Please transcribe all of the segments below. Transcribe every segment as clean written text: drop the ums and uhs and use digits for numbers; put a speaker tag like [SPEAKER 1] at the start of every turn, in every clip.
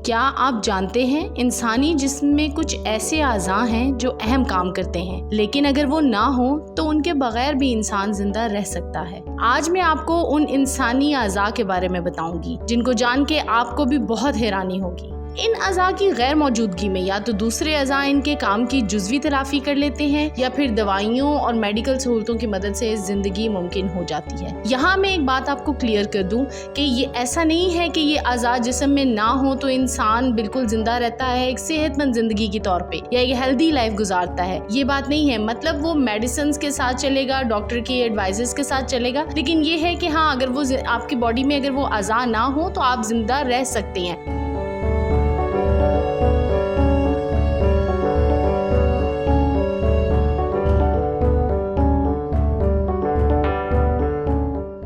[SPEAKER 1] क्या आप जानते हैं इंसानी जिस्म में कुछ ऐसे आज़ा हैं जो अहम काम करते हैं, लेकिन अगर वो ना हो तो उनके बगैर भी इंसान जिंदा रह सकता है। आज मैं आपको उन इंसानी आज़ा के बारे में बताऊंगी जिनको जान के आपको भी बहुत हैरानी होगी। इन अज़ा की गैर मौजूदगी में या तो दूसरे अज़ा इनके काम की जुज़वी तलाफ़ी कर लेते हैं या फिर दवाइयों और मेडिकल सहूलतों की मदद से ज़िंदगी मुमकिन हो जाती है। यहाँ मैं एक बात आपको क्लियर कर दूँ कि ये ऐसा नहीं है कि ये अज़ा जिस्म में ना हो तो इंसान बिल्कुल ज़िंदा रहता है एक सेहतमंद ज़िंदगी के तौर पर या एक हेल्दी लाइफ गुजारता है। ये बात नहीं है, मतलब वो मेडिसिन के साथ चलेगा, डॉक्टर की एडवाइजेस के साथ चलेगा, लेकिन ये है कि हाँ, अगर वो आपकी बॉडी में अगर वो अज़ा ना हो तो आप ज़िंदा रह सकते हैं।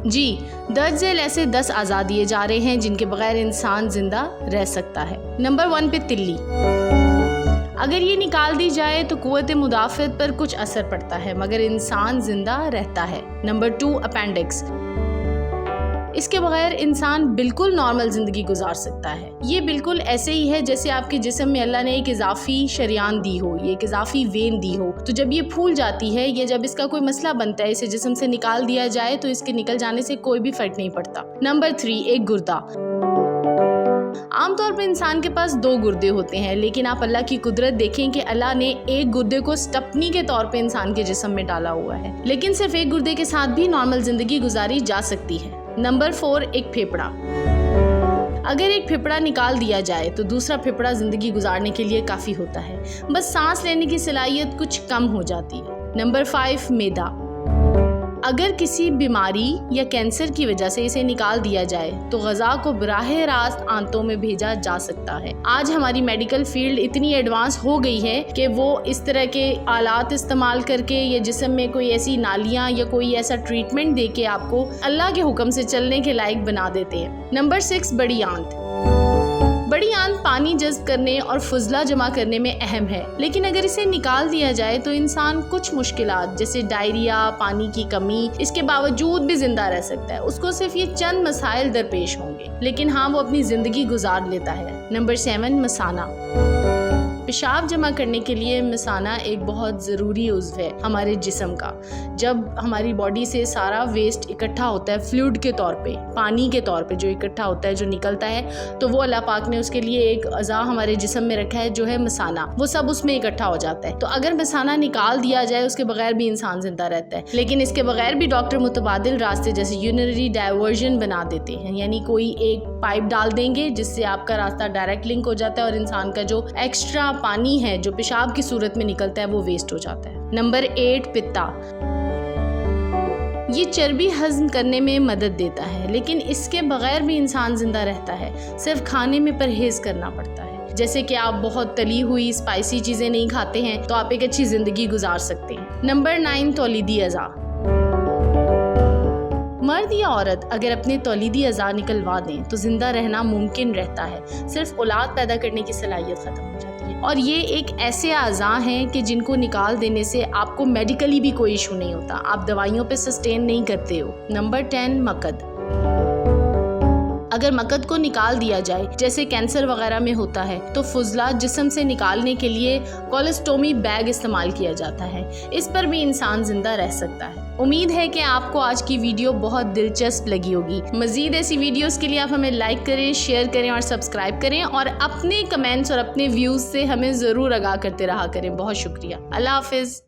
[SPEAKER 1] जी, दर्ज झेल ऐसे 10 अज़ा दिए जा रहे हैं जिनके बगैर इंसान जिंदा रह सकता है। नंबर 1 पे तिल्ली। अगर ये निकाल दी जाए तो कुव्वत मुदाफ़त पर कुछ असर पड़ता है मगर इंसान जिंदा रहता है। Number 2 appendix. इसके बगैर इंसान बिल्कुल नॉर्मल ज़िंदगी गुजार सकता है। ये बिल्कुल ऐसे ही है जैसे आपके जिस्म में अल्लाह ने एक इजाफी शरियान दी हो, ये एक इजाफी वेन दी हो, तो जब ये फूल जाती है या जब इसका कोई मसला बनता है, इसे जिस्म से निकाल दिया जाए तो इसके निकल जाने से कोई भी फ़र्क नहीं पड़ता। नंबर 3 एक गुर्दा। आमतौर पर इंसान के पास 2 गुर्दे होते हैं, लेकिन आप अल्लाह की कुदरत देखें कि अल्लाह ने एक गुर्दे को स्टपनी के तौर पे इंसान के जिस्म में डाला हुआ है, लेकिन सिर्फ एक गुर्दे के साथ भी नॉर्मल ज़िंदगी गुजारी जा सकती है। नंबर 4 एक फेफड़ा। अगर एक फेफड़ा निकाल दिया जाए तो दूसरा फेफड़ा ज़िंदगी गुजारने के लिए काफ़ी होता है, बस सांस लेने की सलाहियत कुछ कम हो जाती है। नंबर 5 मैदा। अगर किसी बीमारी या कैंसर की वजह से इसे निकाल दिया जाए तो ग़ज़ा को बराह रास्त आंतों में भेजा जा सकता है। आज हमारी मेडिकल फील्ड इतनी एडवांस हो गई है कि वो इस तरह के आलात इस्तेमाल करके या जिस्म में कोई ऐसी नालियाँ या कोई ऐसा ट्रीटमेंट दे के आपको अल्लाह के हुक्म से चलने के लायक बना देते हैं। नंबर 6 बड़ी आंत। बड़ी आंत पानी जज्ब करने और फुजला जमा करने में अहम है, लेकिन अगर इसे निकाल दिया जाए तो इंसान कुछ मुश्किलात जैसे डायरिया, पानी की कमी, इसके बावजूद भी जिंदा रह सकता है। उसको सिर्फ ये चंद मसाइल दरपेश होंगे, लेकिन हाँ, वो अपनी ज़िंदगी गुजार लेता है। नंबर 7 मसाना। पेशाब जमा करने के लिए मसाना एक बहुत ज़रूरी उज़्व है हमारे जिस्म का। जब हमारी बॉडी से सारा वेस्ट इकट्ठा होता है फ्लूइड के तौर पे, पानी के तौर पे जो इकट्ठा होता है, जो निकलता है, तो वो अल्लाह पाक ने उसके लिए एक अज़ा हमारे जिस्म में रखा है जो है मसाना, वो सब उसमें इकट्ठा हो जाता है। तो अगर मसाना निकाल दिया जाए उसके बगैर भी इंसान जिंदा रहता है, लेकिन इसके बगैर भी डॉक्टर मुतबादिल रास्ते जैसे यूरिनरी डाइवर्जन बना देते हैं, यानी कोई एक पाइप डाल देंगे जिससे आपका रास्ता डायरेक्ट लिंक हो जाता है और इंसान का जो एक्स्ट्रा पानी है जो पेशाब की सूरत में निकलता है वो वेस्ट हो जाता है। नंबर 8 पित्ता। ये चर्बी हज़म करने में मदद देता है, लेकिन इसके बगैर भी इंसान जिंदा रहता है। सिर्फ खाने में परहेज़ करना पड़ता है, जैसे कि आप बहुत तली हुई स्पाइसी चीज़ें नहीं खाते हैं तो आप एक अच्छी ज़िंदगी गुजार सकते हैं। नंबर 9 तौलीदी अज़ा। मर्द या औरत अगर अपने तौलीदी अज़ा निकलवा दें तो ज़िंदा रहना मुमकिन रहता है, सिर्फ औलाद पैदा करने की सलाहियत ख़त्म हो जाती है। और ये एक ऐसे अज़ा हैं कि जिनको निकाल देने से आपको मेडिकली भी कोई इशू नहीं होता, आप दवाइयों पे सस्टेन नहीं करते हो। नंबर 10 मकद। अगर मकद को निकाल दिया जाए जैसे कैंसर वगैरह में होता है तो फुजला जिस्म से निकालने के लिए कोलोस्टोमी बैग इस्तेमाल किया जाता है, इस पर भी इंसान जिंदा रह सकता है। उम्मीद है कि आपको आज की वीडियो बहुत दिलचस्प लगी होगी। मज़ीद ऐसी वीडियोस के लिए आप हमें लाइक करें, शेयर करें और सब्सक्राइब करें, और अपने कमेंट्स और अपने व्यूज़ से हमें ज़रूर आगाह करते रहा करें। बहुत शुक्रिया। अल्लाह हाफिज़।